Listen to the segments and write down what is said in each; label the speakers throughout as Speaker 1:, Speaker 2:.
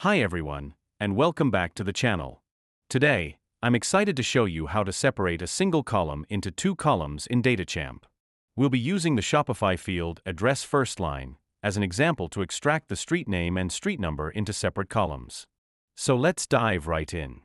Speaker 1: Hi everyone, and welcome back to the channel. Today, I'm excited to show you how to separate a single column into two columns in DataChamp. We'll be using the Shopify field address first line as an example to extract the street name and street number into separate columns. So let's dive right in.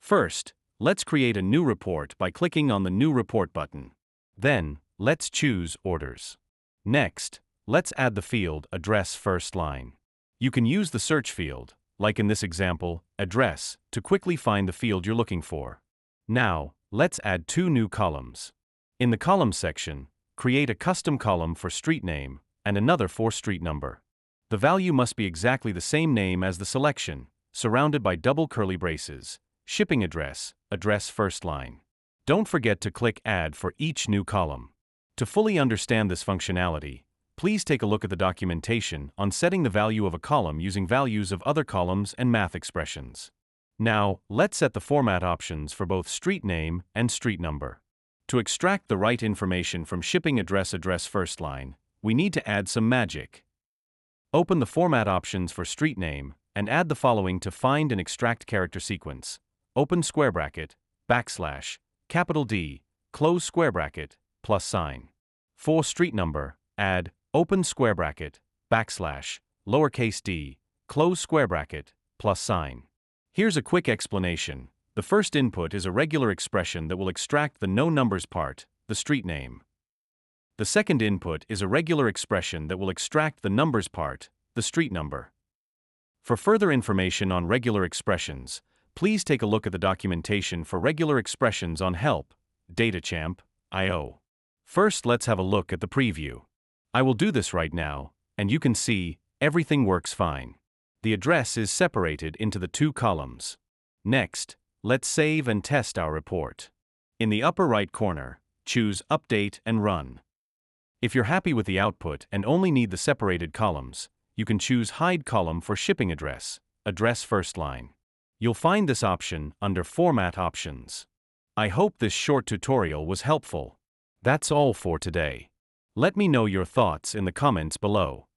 Speaker 1: First, let's create a new report by clicking on the New Report button. Then, let's choose Orders. Next, let's add the field Address First Line. You can use the search field, like in this example, Address, to quickly find the field you're looking for. Now, let's add two new columns. In the Columns section, create a custom column for street name and another for street number. The value must be exactly the same name as the selection, surrounded by double curly braces, shipping address, address first line. Don't forget to click Add for each new column. To fully understand this functionality, please take a look at the documentation on setting the value of a column using values of other columns and math expressions. Now, let's set the format options for both street name and street number. To extract the right information from shipping address first line, we need to add some magic. Open the format options for street name and add the following to find and extract character sequence. Open square bracket, backslash, capital D, close square bracket, plus sign. For street number, add open square bracket, backslash, lowercase d, close square bracket, plus sign. Here's a quick explanation. The first input is a regular expression that will extract the no numbers part, the street name. The second input is a regular expression that will extract the numbers part, the street number. For further information on regular expressions, please take a look at the documentation for regular expressions on Help, DataChamp.io. First, let's have a look at the preview. I will do this right now, and you can see everything works fine. The address is separated into the two columns. Next, let's save and test our report. In the upper right corner, choose Update and Run. If you're happy with the output and only need the separated columns, you can choose Hide Column for shipping address, address first line. You'll find this option under Format Options. I hope this short tutorial was helpful. That's all for today. Let me know your thoughts in the comments below.